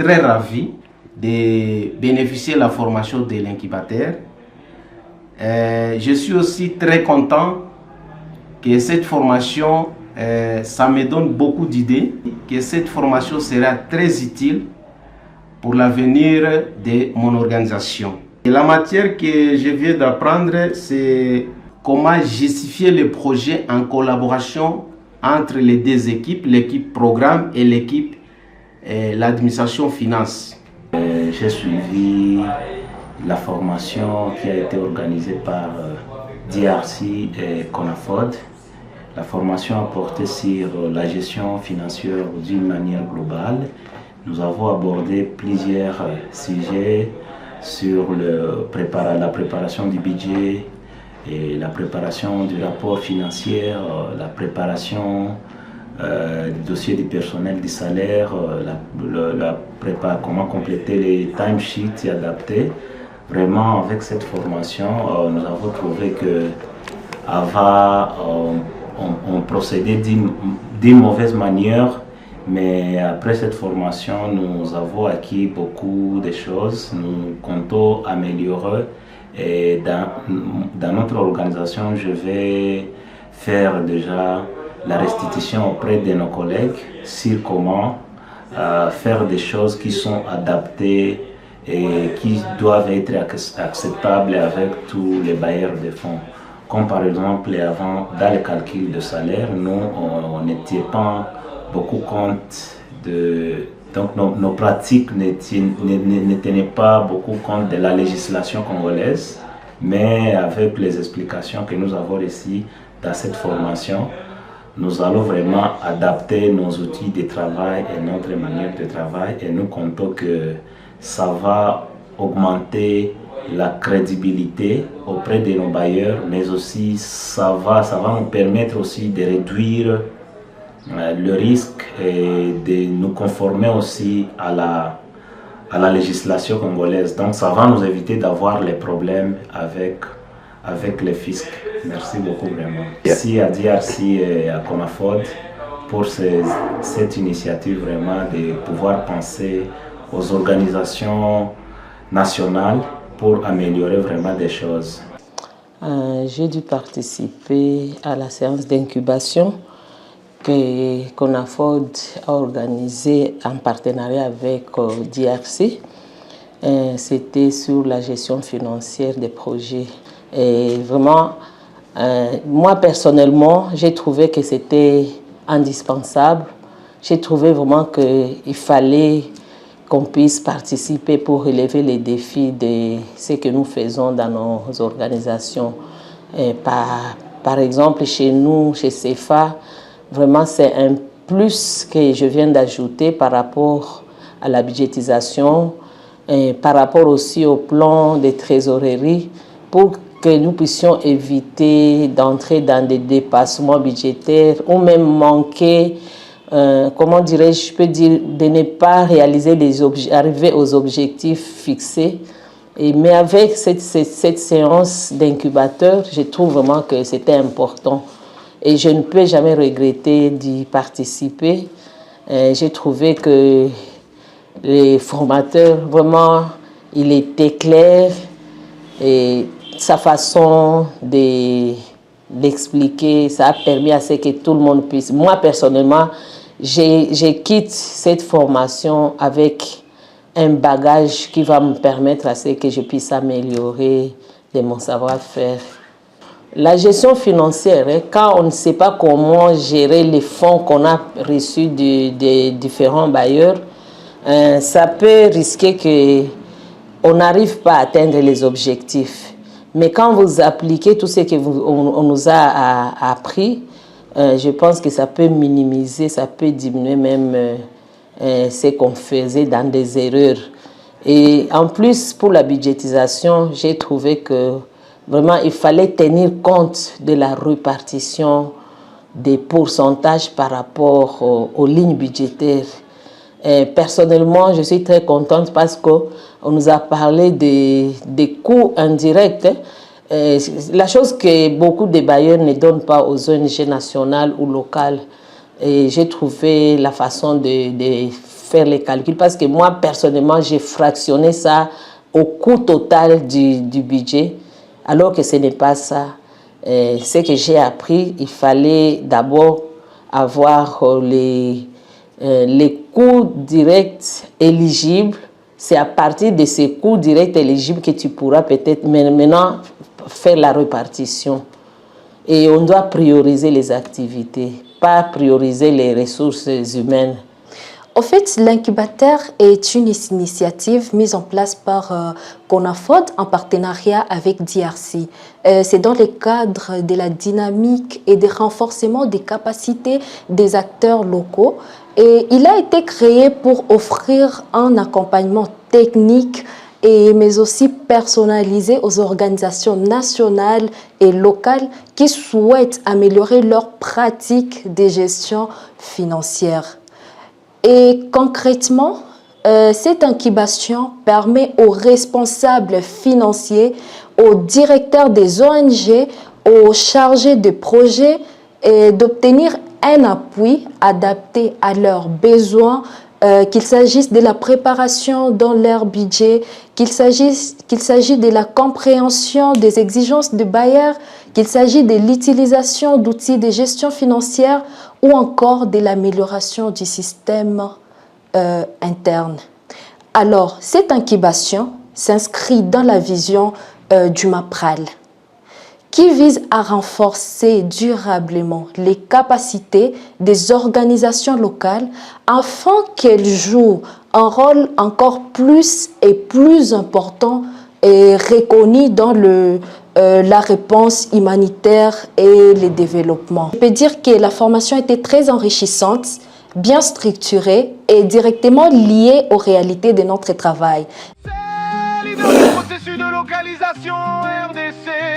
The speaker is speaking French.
très ravi de bénéficier de la formation de l'incubateur. Je suis aussi très content que cette formation, ça me donne beaucoup d'idées, que cette formation sera très utile pour l'avenir de mon organisation. Et la matière que je viens d'apprendre, c'est comment justifier le projet en collaboration entre les deux équipes, l'équipe programme et l'équipe l'administration finance. J'ai suivi la formation qui a été organisée par DRC et CONAFOD. La formation a porté sur la gestion financière d'une manière globale. Nous avons abordé plusieurs sujets sur la préparation du budget, et la préparation du rapport financier, la préparation du dossier du personnel, du salaire, comment compléter les timesheets et adapter. Vraiment, avec cette formation, nous avons trouvé que avant, on procédait d'une mauvaise manière, mais après cette formation, nous avons acquis beaucoup de choses. Nous comptons améliorer. Et dans notre organisation, je vais faire déjà la restitution auprès de nos collègues sur comment faire des choses qui sont adaptées et qui doivent être acceptables avec tous les bailleurs de fonds. Comme par exemple, avant, dans le calcul de salaire, nous, on n'était pas beaucoup compte de... Donc nos pratiques ne tenaient pas beaucoup compte de la législation congolaise, mais avec les explications que nous avons reçues dans cette formation, nous allons vraiment adapter nos outils de travail et notre manière de travail, et nous comptons que ça va augmenter la crédibilité auprès de nos bailleurs, mais aussi ça va nous permettre aussi de réduire le risque et de nous conformer aussi à la législation congolaise. Donc ça va nous éviter d'avoir les problèmes avec les fiscs. Merci beaucoup vraiment. Merci à DRC et à CONAFOD pour cette initiative vraiment de pouvoir penser aux organisations nationales pour améliorer vraiment des choses. J'ai dû participer à la séance d'incubation que CONAFOD a organisé en partenariat avec DRC. C'était sur la gestion financière des projets. Et vraiment, moi personnellement, j'ai trouvé que c'était indispensable. J'ai trouvé vraiment qu'il fallait qu'on puisse participer pour relever les défis de ce que nous faisons dans nos organisations. Par exemple, chez nous, chez CFA, vraiment, c'est un plus que je viens d'ajouter par rapport à la budgétisation, et par rapport aussi au plan de trésorerie, pour que nous puissions éviter d'entrer dans des dépassements budgétaires ou même manquer, comment dirais-je, je peux dire, de ne pas réaliser arriver aux objectifs fixés. Mais avec cette séance d'incubateur, je trouve vraiment que c'était important. Et je ne peux jamais regretter d'y participer. J'ai trouvé que les formateurs, vraiment, il était clair et sa façon d'expliquer, ça a permis à ce que tout le monde puisse. Moi, personnellement, j'ai quitté cette formation avec un bagage qui va me permettre à ce que je puisse améliorer de mon savoir-faire. La gestion financière, quand on ne sait pas comment gérer les fonds qu'on a reçus des différents bailleurs, ça peut risquer qu'on n'arrive pas à atteindre les objectifs. Mais quand vous appliquez tout ce qu'on nous a appris, je pense que ça peut minimiser, ça peut diminuer même ce qu'on faisait dans des erreurs. Et en plus, pour la budgétisation, j'ai trouvé que vraiment, il fallait tenir compte de la répartition des pourcentages par rapport aux lignes budgétaires. Personnellement, je suis très contente parce qu'on nous a parlé des coûts indirects. La chose que beaucoup de bailleurs ne donnent pas aux ONG nationales ou locales. Et j'ai trouvé la façon de faire les calculs parce que moi, personnellement, j'ai fractionné ça au coût total du budget, alors que ce n'est pas ça. Ce que j'ai appris, il fallait d'abord avoir les coûts directs éligibles. C'est à partir de ces coûts directs éligibles que tu pourras peut-être maintenant faire la répartition. Et on doit prioriser les activités, pas prioriser les ressources humaines. En fait, l'incubateur est une initiative mise en place par CONAFOD en partenariat avec DRC. C'est dans le cadre de la dynamique et du renforcement des capacités des acteurs locaux. Et il a été créé pour offrir un accompagnement technique mais aussi personnalisé aux organisations nationales et locales qui souhaitent améliorer leurs pratiques de gestion financière. Et concrètement, cette incubation permet aux responsables financiers, aux directeurs des ONG, aux chargés de projets d'obtenir un appui adapté à leurs besoins, qu'il s'agisse de la préparation dans leur budget, qu'il s'agisse de la compréhension des exigences de bailleurs, qu'il s'agisse de l'utilisation d'outils de gestion financière ou encore de l'amélioration du système interne. Alors, cette incubation s'inscrit dans la vision du MAPRAL, qui vise à renforcer durablement les capacités des organisations locales afin qu'elles jouent un rôle encore plus et plus important et reconnu dans la réponse humanitaire et le développement. Je peux dire que la formation était très enrichissante, bien structurée et directement liée aux réalités de notre travail. C'est le processus de localisation RDC.